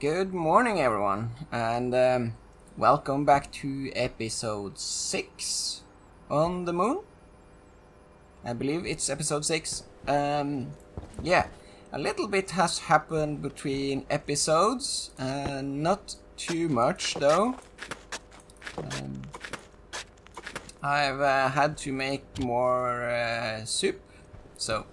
Good morning, everyone, and welcome back to episode 6 on the moon. I believe it's episode 6. Yeah, a little bit has happened between episodes, not too much though. I've had to make more soup, so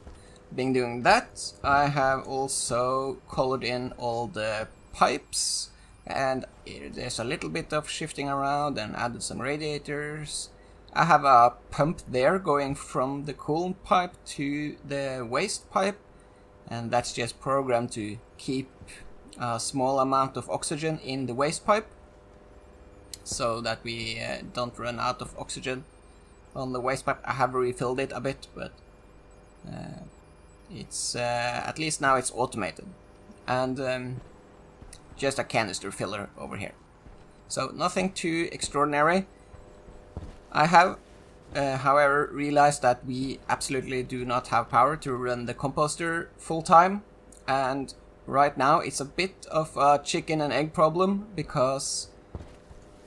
been doing that. I have also colored in all the pipes, and there's a little bit of shifting around and added some radiators. I have a pump there going from the coolant pipe to the waste pipe, and that's just programmed to keep a small amount of oxygen in the waste pipe so that we don't run out of oxygen on the waste pipe. I have refilled it a bit, but it's at least now it's automated, and just a canister filler over here, so nothing too extraordinary. I have however realized that we absolutely do not have power to run the composter full time, and right now it's a bit of a chicken and egg problem, because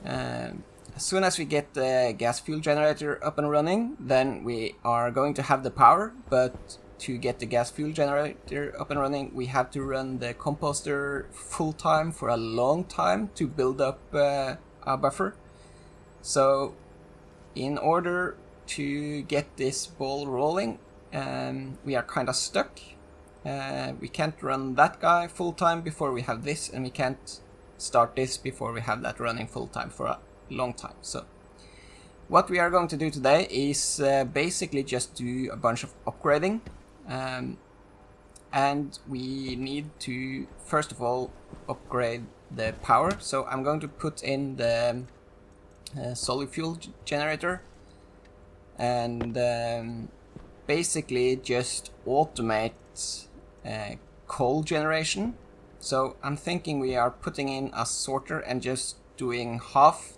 as soon as we get the gas fuel generator up and running, then we are going to have the power. But to get the gas fuel generator up and running, we have to run the composter full time for a long time to build up a buffer. So in order to get this ball rolling, we are kind of stuck. We can't run that guy full time before we have this, and we can't start this before we have that running full time for a long time. So what we are going to do today is basically just do a bunch of upgrading, and we need to first of all upgrade the power. So I'm going to put in the solid fuel generator and basically just automate coal generation. So I'm thinking we are putting in a sorter and just doing half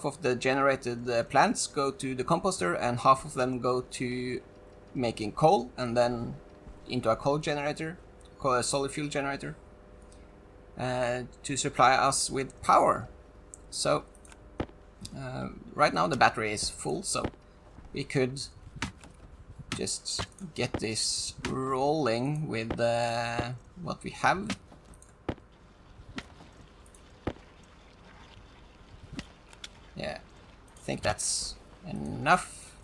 of the generated plants go to the composter, and half of them go to making coal, and then into a coal generator, called a solid fuel generator, to supply us with power. So right now the battery is full, so we could just get this rolling with what we have. Yeah, I think that's enough.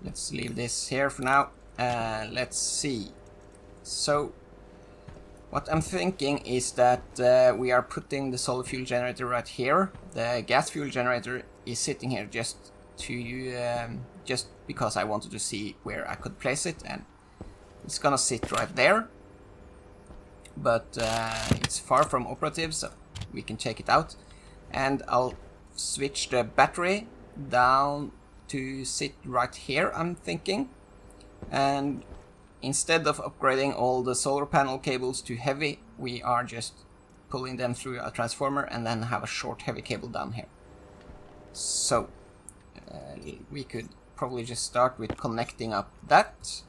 Let's leave this here for now. Let's see. So what I'm thinking is that we are putting the solid fuel generator right here. The gas fuel generator is sitting here just because I wanted to see where I could place it, and it's gonna sit right there. But it's far from operative, so we can check it out. And I'll switch the battery down to sit right here, I'm thinking. And instead of upgrading all the solar panel cables to heavy, we are just pulling them through a transformer and then have a short heavy cable down here. So we could probably just start with connecting up that.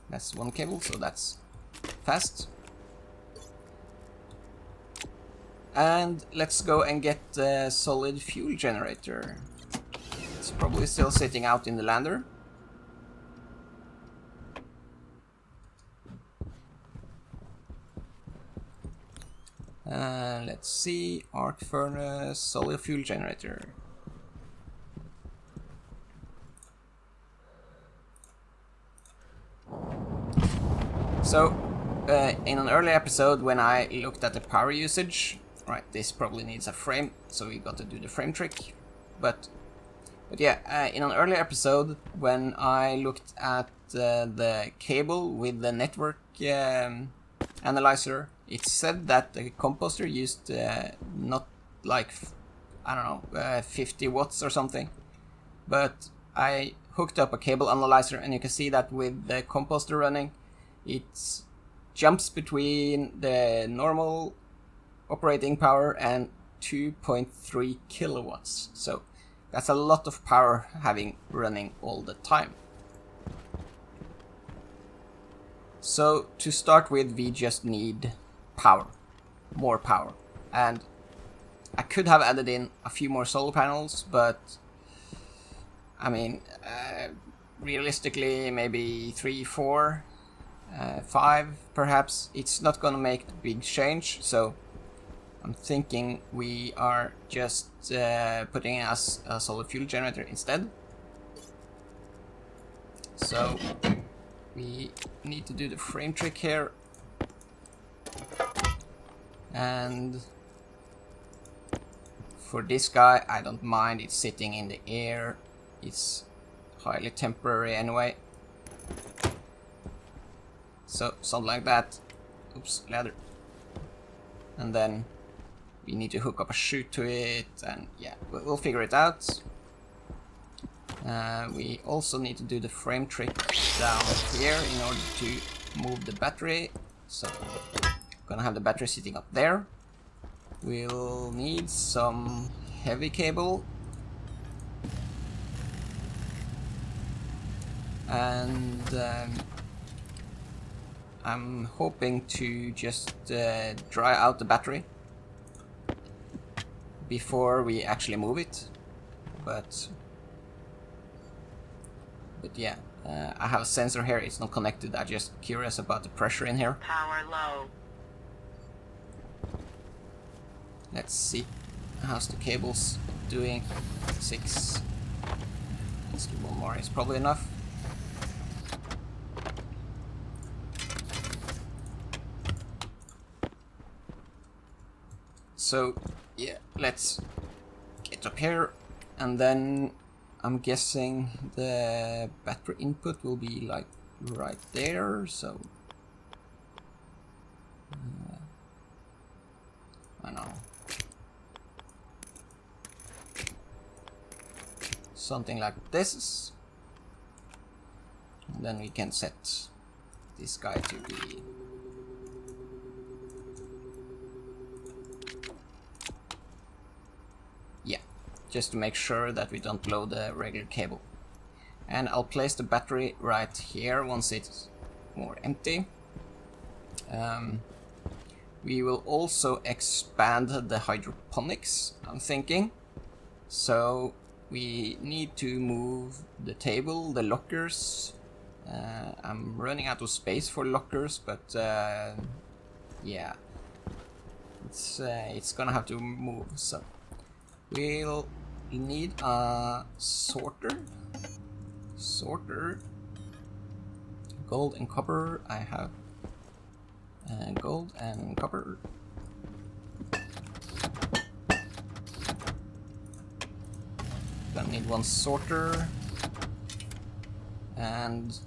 That's one cable, so that's fast. And let's go and get the solid fuel generator. It's probably still sitting out in the lander. Let's see, arc furnace, solid fuel generator. So, in an early episode when I looked at the power usage, right, this probably needs a frame, so we got to do the frame trick. But yeah, in an earlier episode when I looked at the cable with the network analyzer, it said that the composter used not like, I don't know, 50 watts or something. But I hooked up a cable analyzer, and you can see that with the composter running, it jumps between the normal operating power and 2.3 kilowatts. So that's a lot of power having running all the time. So to start with, we just need power, more power, and I could have added in a few more solar panels, but I mean, realistically, maybe 3, 4, 5 perhaps. It's not gonna make a big change, so I'm thinking we are just putting in a solar fuel generator instead. So we need to do the frame trick here, and for this guy I don't mind, it's sitting in the air, it's highly temporary anyway, so something like that. Oops, ladder. And then we need to hook up a chute to it, and yeah, we'll figure it out. We also need to do the frame trick down here in order to move the battery. So I'm gonna have the battery sitting up there. We'll need some heavy cable. And I'm hoping to just dry out the battery before we actually move it. But yeah, I have a sensor here, it's not connected, I'm just curious about the pressure in here. Power low. Let's see, how's the cables doing? 6. Let's do one more, it's probably enough. So yeah, let's get up here, and then I'm guessing the battery input will be like right there, so I know, something like this, and then we can set this guy to be just to make sure that we don't blow the regular cable. And I'll place the battery right here once it's more empty. We will also expand the hydroponics, I'm thinking. So we need to move the table, the lockers. I'm running out of space for lockers, but yeah, it's gonna have to move. So we'll need a sorter. Gold and copper. I have gold and copper. Gonna need one sorter, and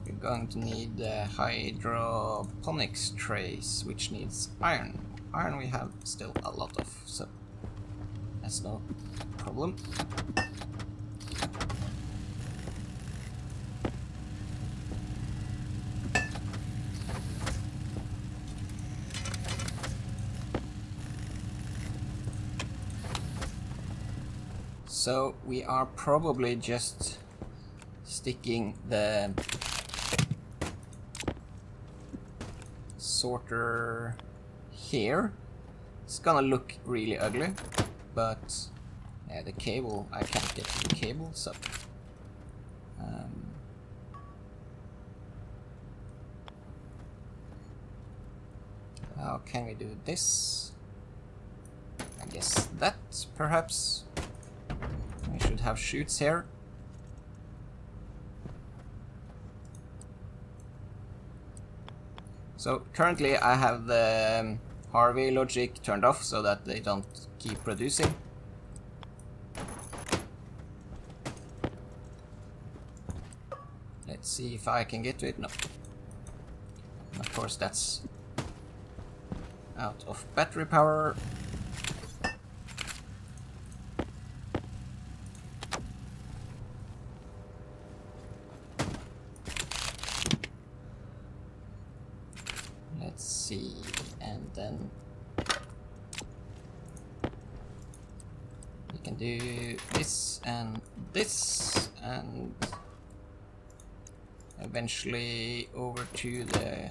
we're going to need the hydroponics trays, which needs iron. Iron we have still a lot of, so that's no problem. So we are probably just sticking the sorter here. It's gonna look really ugly, but yeah, the cable, I can't get to the cable, so how can we do this? I guess that perhaps we should have chutes here. So currently I have the Harvey logic turned off so that they don't keep producing. Let's see if I can get to it. No. And of course that's out of battery power. Let's see, and then we can do this and eventually over to the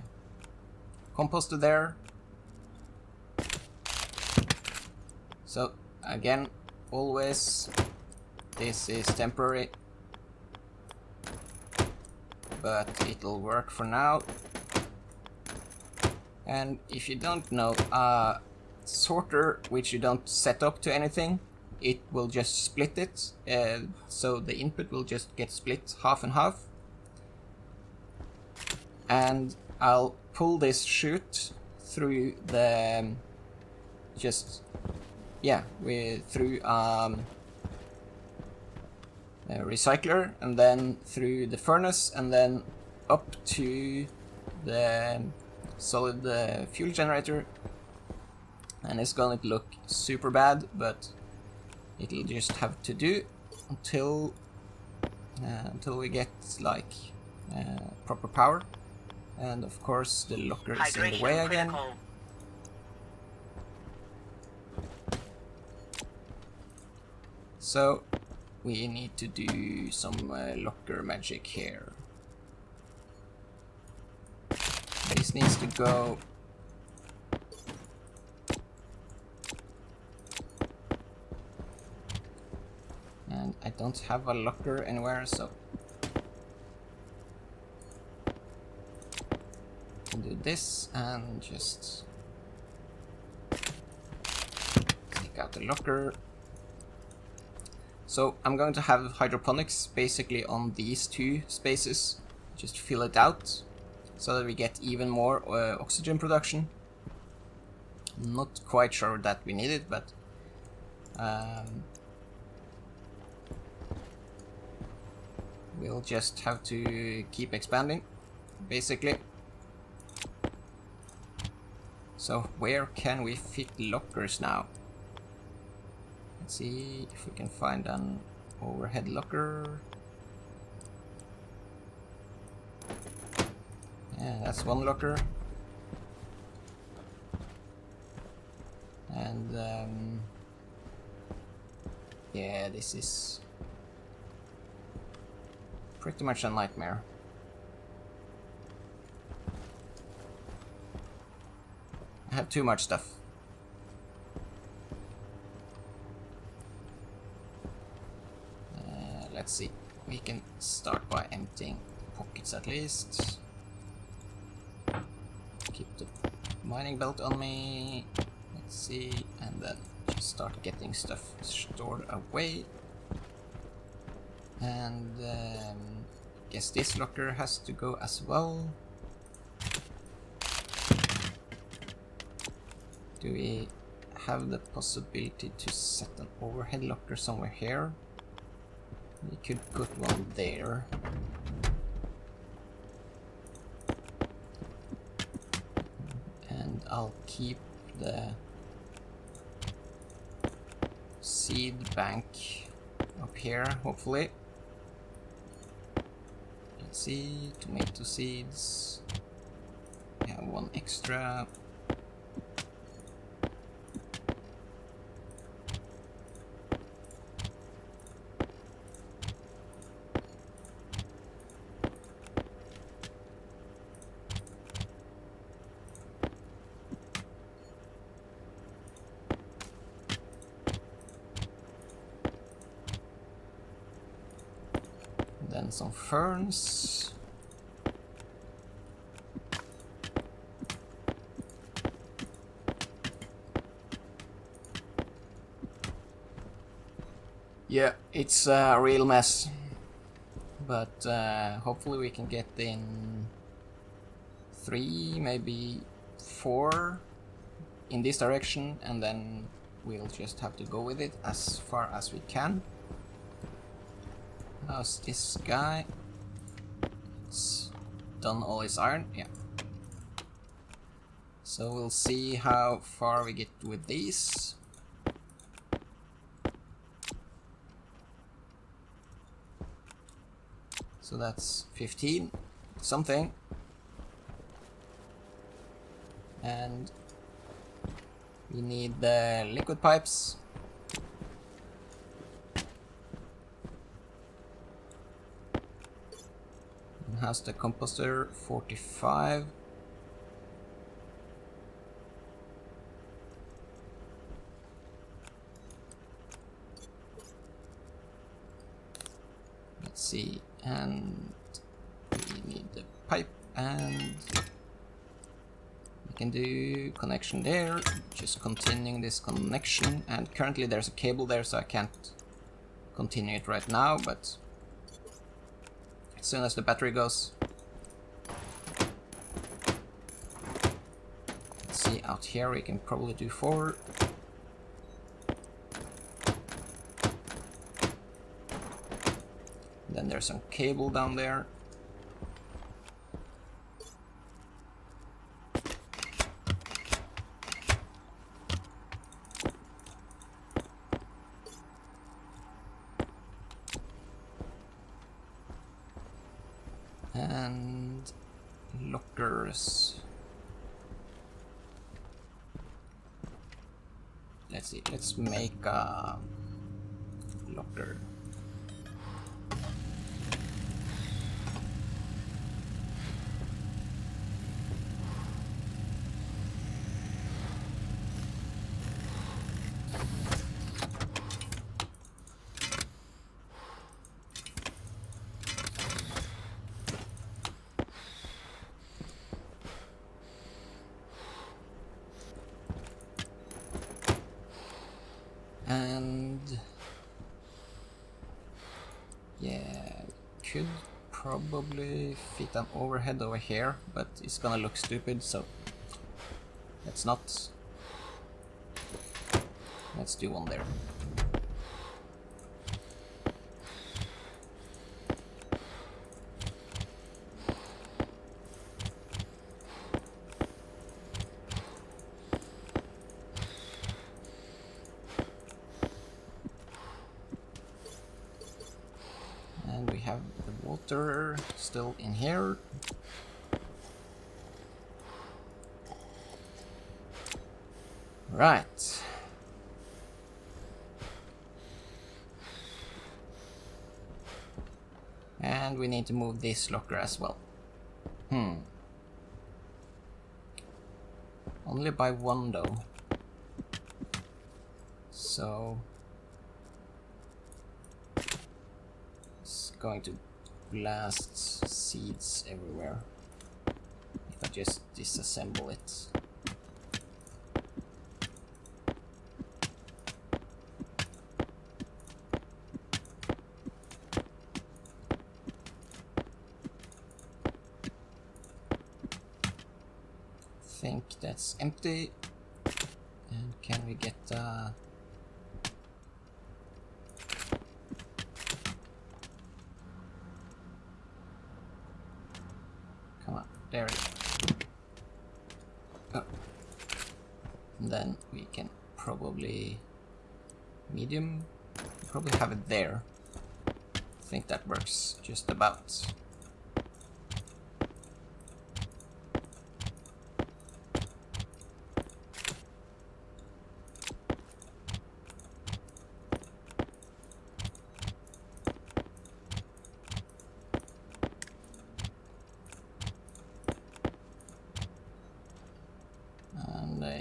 composter there. So again, always this is temporary, but it'll work for now. And if you don't know, a sorter which you don't set up to anything, it will just split it, so the input will just get split half and half. And I'll pull this chute through the through a recycler, and then through the furnace, and then up to the solid fuel generator. And it's going to look super bad, but it'll just have to do until we get like proper power. And of course the locker is in the way again. So we need to do some locker magic here. This needs to go and I don't have a locker anywhere, so I'll do this and just take out the locker. So I'm going to have hydroponics basically on these two spaces, just fill it out so that we get even more oxygen production. Not quite sure that we need it, but we'll just have to keep expanding, basically. So where can we fit lockers now? Let's see if we can find an overhead locker. Yeah, that's one locker. And yeah, this is pretty much a nightmare. I have too much stuff. Let's see. We can start by emptying pockets at least. Keep the mining belt on me. Let's see, and then just start getting stuff stored away. And guess this locker has to go as well. Do we have the possibility to set an overhead locker somewhere here? We could put one there. And I'll keep the seed bank up here, hopefully. Let's see, tomato seeds. We have one extra. Then some ferns. Yeah, it's a real mess, but hopefully we can get in 3, maybe 4 in this direction, and then we'll just have to go with it as far as we can. How's this guy? It's done all his iron, yeah. So we'll see how far we get with these. So that's 15 something. And we need the liquid pipes. has the composter 45. Let's see, and we need the pipe, and we can do connection there, just continuing this connection, and currently there's a cable there so I can't continue it right now, but as soon as the battery goes. Let's see, out here we can probably do 4. Then there's some cable down there. And lockers. Let's see, let's make a locker. And yeah, could probably fit an overhead over here, but it's gonna look stupid, so let's not. Let's do one there. And we have the water still in here. Right. And we need to move this locker as well. Only by 1 though. So it's going to blast seeds everywhere if I just disassemble it. I think that's empty. And can we get come on, there it is. Oh. And then we can probably medium, probably have it there. I think that works just about.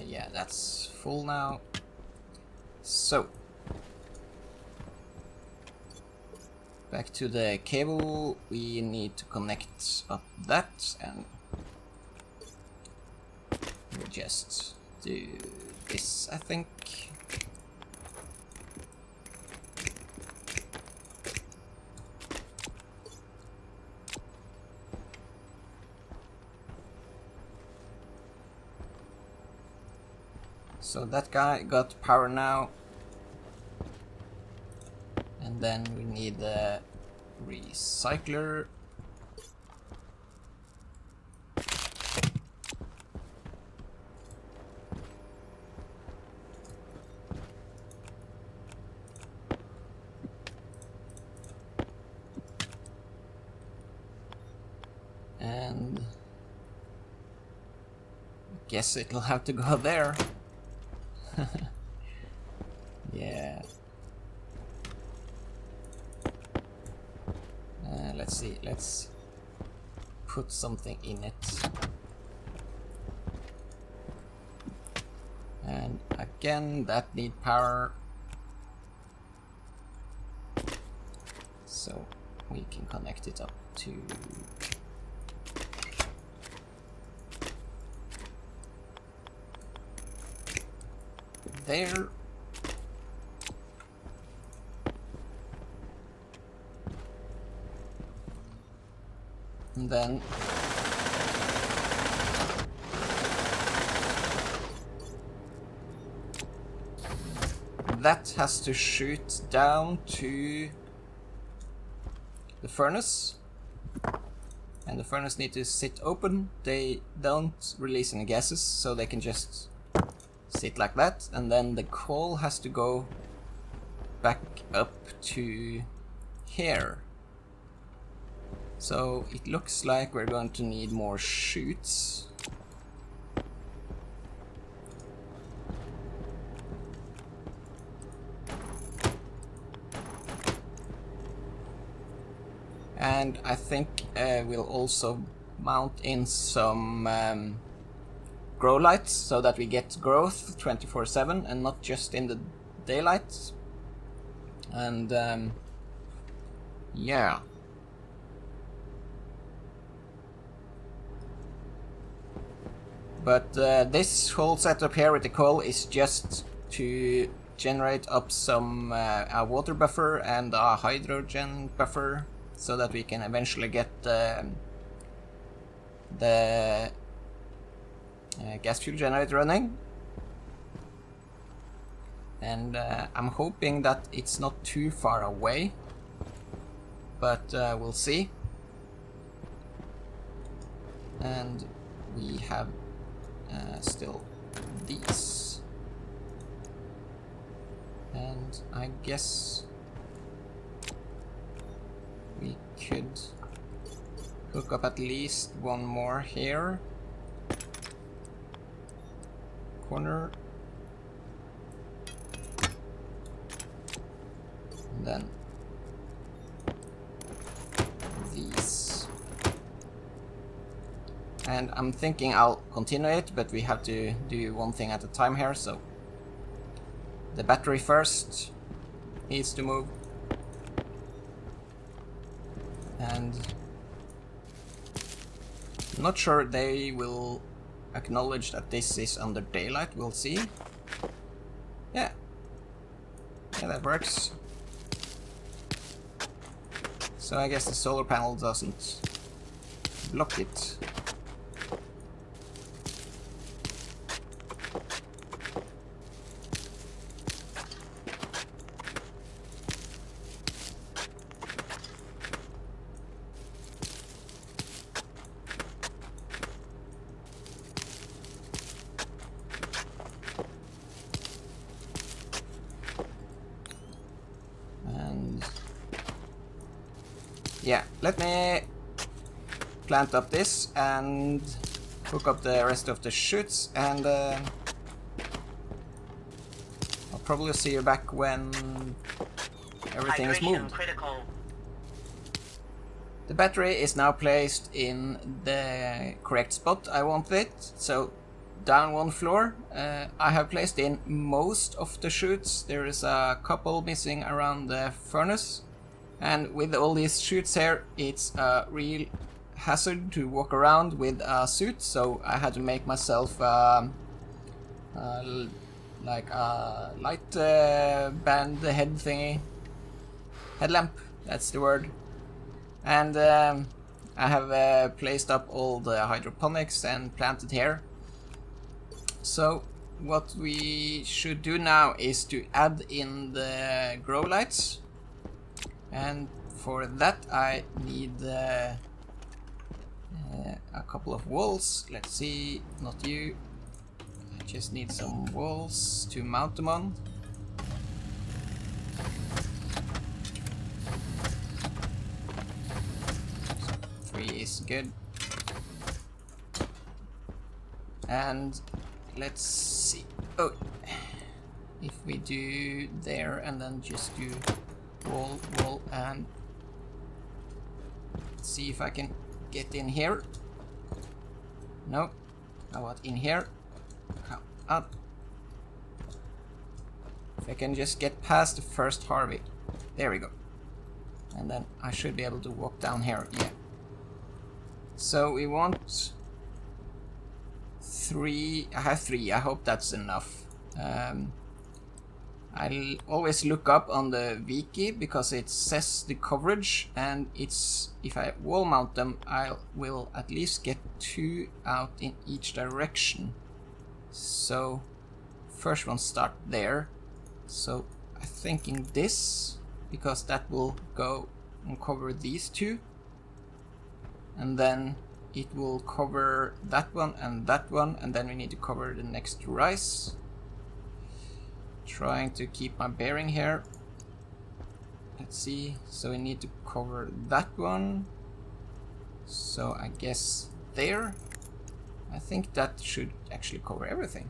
Yeah, that's full now. So back to the cable, we need to connect up that, and we'll just do this, I think. So that guy got power now. And then we need the recycler. And I guess it'll have to go there. Yeah. Let's see, let's put something in it. And again, that need power. So we can connect it up to there. And then that has to shoot down to the furnace, and the furnace need to sit open. They don't release any gases, so they can just sit like that, and then the coal has to go back up to here. So it looks like we're going to need more chutes. And I think we'll also mount in some grow lights so that we get growth 24/7 and not just in the daylight. And yeah. But this whole setup here with the coal is just to generate up some a water buffer and a hydrogen buffer, so that we can eventually get the gas fuel generator running. And I'm hoping that it's not too far away, but we'll see. And we have still these, and I guess we could hook up at least one more here. Corner. And then these. And I'm thinking I'll continue it, but we have to do one thing at a time here, so the battery first needs to move. And I'm not sure they will acknowledge that this is under daylight. We'll see. Yeah, that works. So I guess the solar panel doesn't block it. Yeah, let me plant up this and hook up the rest of the chutes, and I'll probably see you back when everything is moved. Critical. The battery is now placed in the correct spot I want it, so down one floor. I have placed in most of the chutes. There is a couple missing around the furnace. And with all these chutes here, it's a real hazard to walk around with a suit, so I had to make myself like a light band head thingy. Headlamp, that's the word. And I have placed up all the hydroponics and planted here. So what we should do now is to add in the grow lights. And for that I need a couple of walls. Let's see, not you. I just need some walls to mount them on. So 3 is good. And let's see. Oh, if we do there and then just do wall, and see if I can get in here? No. How about in here? Come up. If I can just get past the first Harvey. There we go. And then I should be able to walk down here. Yeah. So we want 3. I have 3. I hope that's enough. I'll always look up on the wiki because it says the coverage, and it's if I wall mount them, I will at least get 2 out in each direction. So first one start there. So I'm thinking this, because that will go and cover these 2, and then it will cover that one, and then we need to cover the next rise. Trying to keep my bearing here. Let's see. So we need to cover that one. So I guess there. I think that should actually cover everything,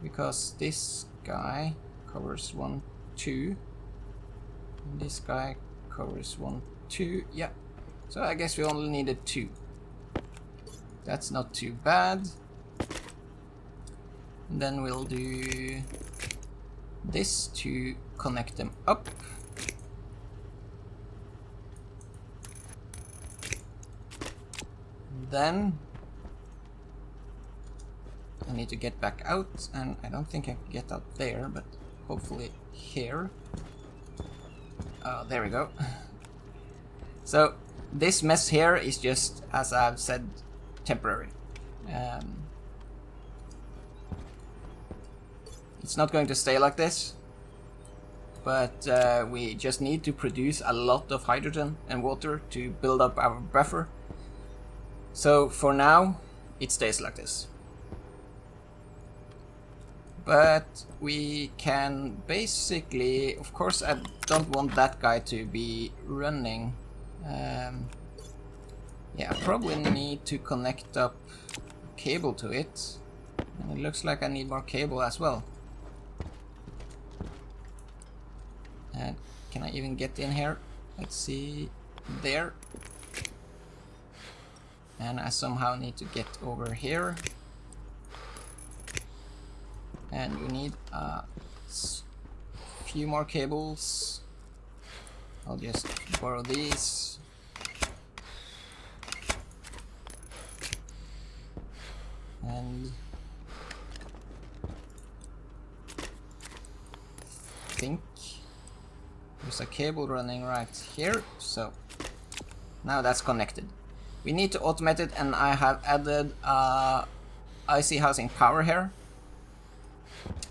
because this guy covers 1, 2. And this guy covers 1, 2. Yeah. So I guess we only needed 2. That's not too bad. And then we'll do this to connect them up. Then I need to get back out, and I don't think I can get out there, but hopefully here. Oh, there we go. So this mess here is just, as I've said, temporary. It's not going to stay like this, but we just need to produce a lot of hydrogen and water to build up our buffer. So for now, it stays like this. But we can basically, of course, I don't want that guy to be running. Yeah, I probably need to connect up a cable to it. And it looks like I need more cable as well. And can I even get in here? Let's see. There. And I somehow need to get over here. And we need a few more cables. I'll just borrow these. And I think there's a cable running right here. So now that's connected. We need to automate it, and I have added IC housing power here.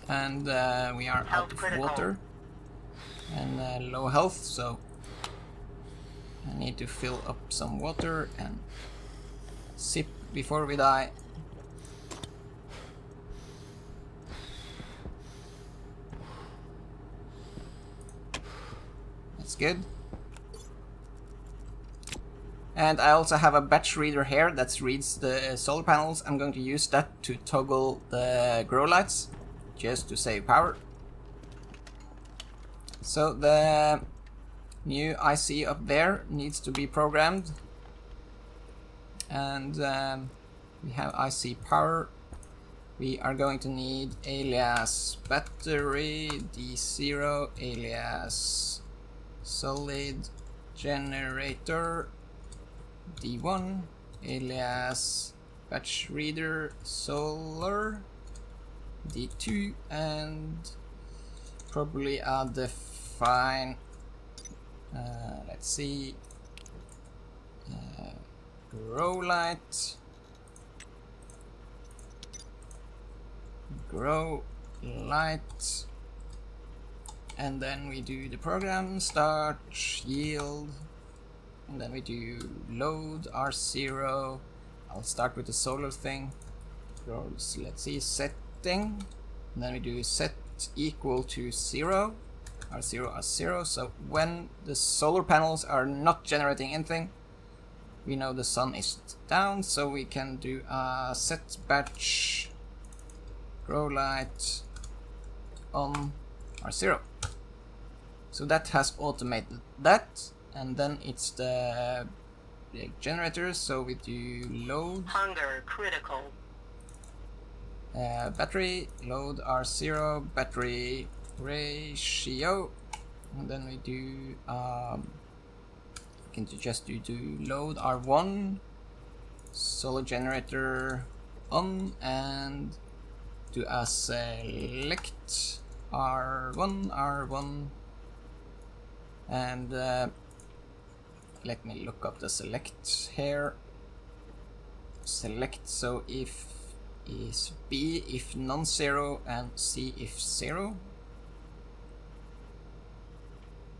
And we are out of water and low health, so I need to fill up some water and sip before we die. That's good. And I also have a batch reader here that reads the solar panels. I'm going to use that to toggle the grow lights, just to save power. So the new IC up there needs to be programmed. And we have IC power. We are going to need alias battery D0 alias solid generator D1 alias batch reader solar D2, and probably I'll define let's see, grow light, and then we do the program start yield, and then we do load R0. I'll start with the solar thing. Let's see, setting, and then we do set equal to 0, R0. So when the solar panels are not generating anything, we know the sun is down, so we can do a set batch grow light on R0. So that has automated that, and then it's the generators, so we do load. Hunger critical. Battery, load R0, battery ratio, and then we do, we can just do load R1, solid generator on, and do a select R1, and let me look up the select here. Select, so if is B if non-zero and C if zero.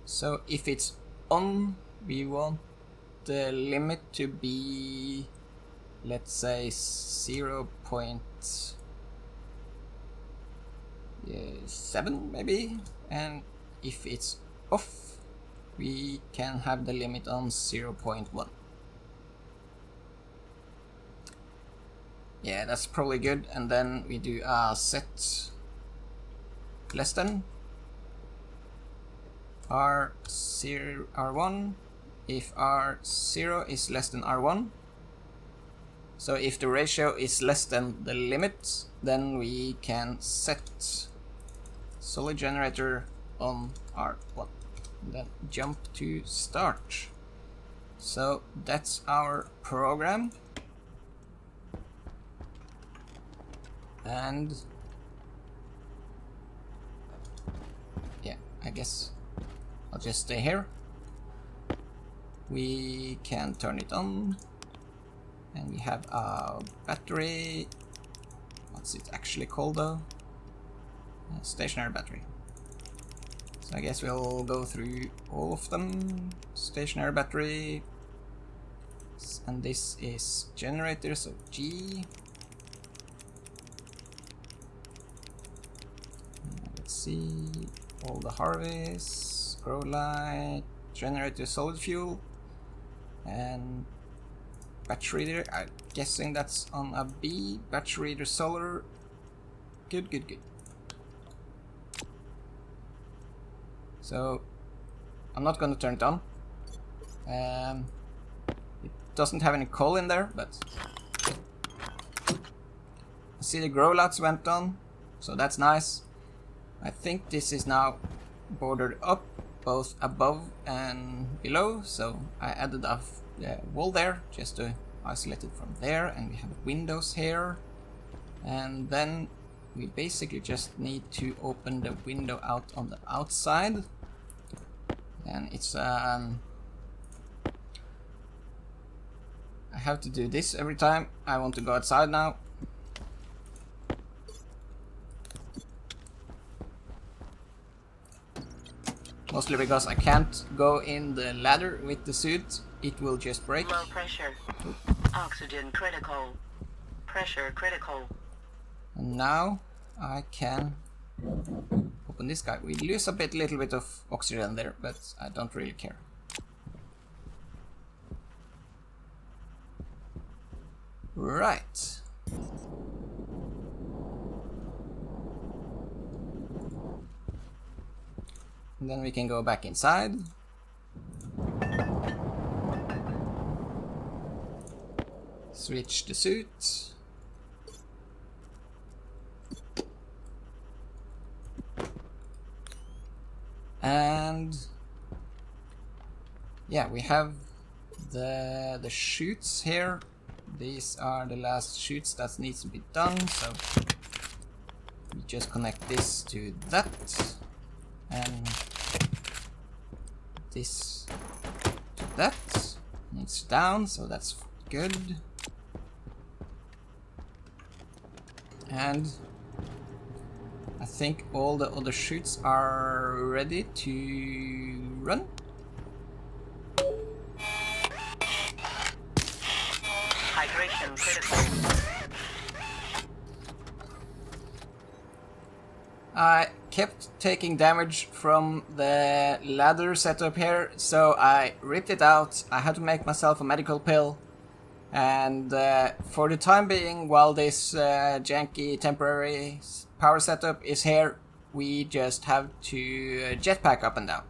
So if it's on, we want the limit to be, let's say, 0.7 maybe, and if it's off, we can have the limit on 0.1. Yeah, that's probably good. And then we do a set less than R1 if R0 is less than R1. So if the ratio is less than the limit, then we can set solid generator on R1. And then jump to start. So that's our program. And yeah, I guess I'll just stay here. We can turn it on, and we have a battery. What's it actually called though? A stationary battery. So I guess we'll go through all of them. Stationary battery, and this is generator, so G. See all the harvest, grow light, generator, solid fuel, and battery reader. I'm guessing that's on a B. Battery reader, solar. Good. So I'm not going to turn it on. It doesn't have any coal in there, but I see the grow lights went on, so that's nice. I think this is now bordered up both above and below, so I added a wall there just to isolate it from there, and we have windows here, and then we basically just need to open the window out on the outside, and it's I have to do this every time I want to go outside now. Mostly because I can't go in the ladder with the suit, it will just break. Low pressure. Oxygen critical. Pressure critical. And now I can open this guy. We lose a little bit of oxygen there, but I don't really care. Right. And then we can go back inside. Switch the suit. And yeah, we have the chutes here. These are the last chutes that needs to be done, so we just connect this to that, and this to that. And it's down, so that's good. And I think all the other chutes are ready to run. Hydration critical. I kept taking damage from the ladder setup here, so I ripped it out. I had to make myself a medical pill. And for the time being, while this janky temporary power setup is here, we just have to jetpack up and down.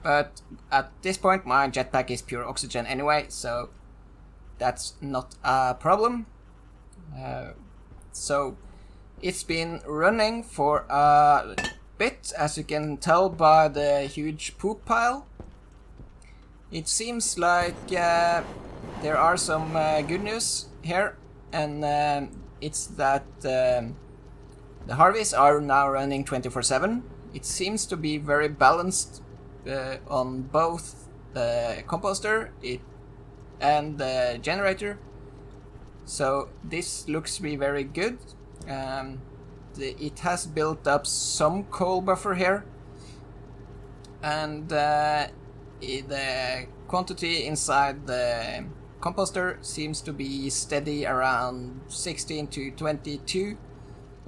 But at this point, my jetpack is pure oxygen anyway, so that's not a problem. So it's been running for a bit, as you can tell by the huge poop pile. It seems like there are some good news here, and it's that the harvests are now running 24/7. It seems to be very balanced on both the composter and the generator. So this looks to be very good. It has built up some coal buffer here, and the quantity inside the composter seems to be steady around 16 to 22.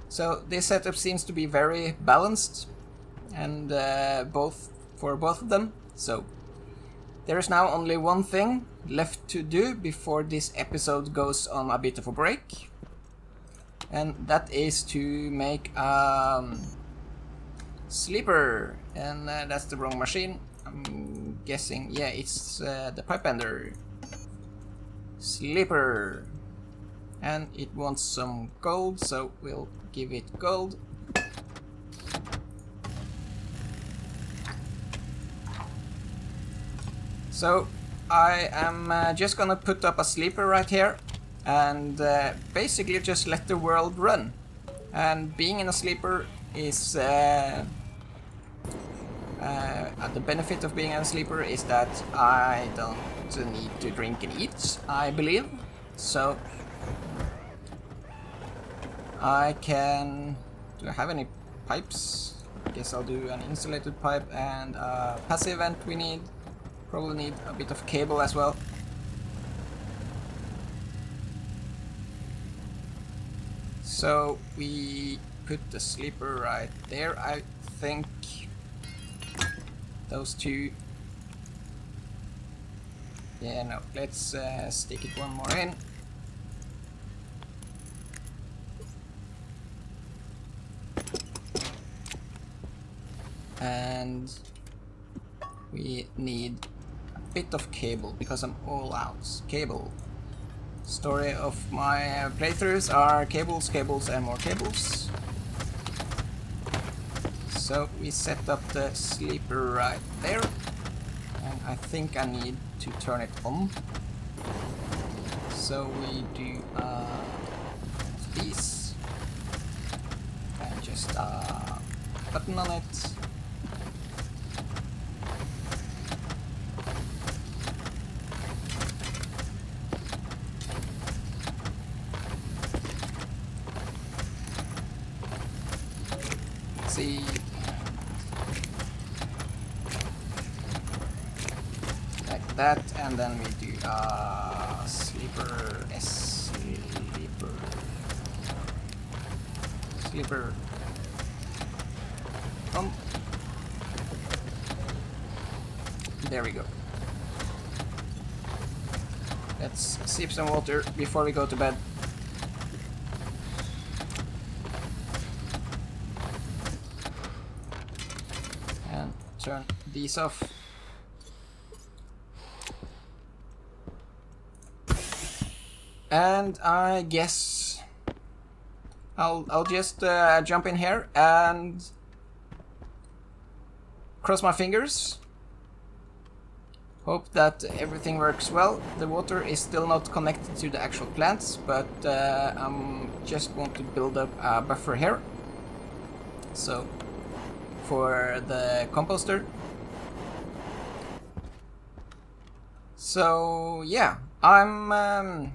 So this setup seems to be very balanced, and for both of them. So there is now only one thing left to do before this episode goes on a bit of a break, and that is to make a sleeper. And that's the wrong machine. I'm guessing, yeah, it's the pipe bender sleeper, and it wants some gold, so we'll give it gold. So I am just gonna put up a sleeper right here and basically just let the world run. And being in a sleeper is the benefit of being in a sleeper is that I don't need to drink and eat, I believe. So I can... do I have any pipes? I guess I'll do an insulated pipe and a passive vent we need. Probably need a bit of cable as well. So we put the sleeper right there. I think those two... yeah, no, let's stick it one more in. And we need a bit of cable because I'm all out. Cable. Story of my playthroughs are cables, cables, and more cables. So we set up the sleeper right there, and I think I need to turn it on. So we do these, and just a button on it. See, like that, and then we do sleeper, sleeper there we go. Let's sip some water before we go to bed. Turn these off. And I guess I'll just jump in here and cross my fingers. Hope that everything works well. The water is still not connected to the actual plants, but I'm just want to build up a buffer here. So for the composter. So yeah, I'm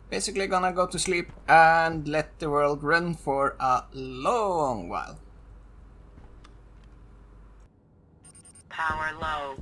basically gonna go to sleep and let the world run for a long while. Power low.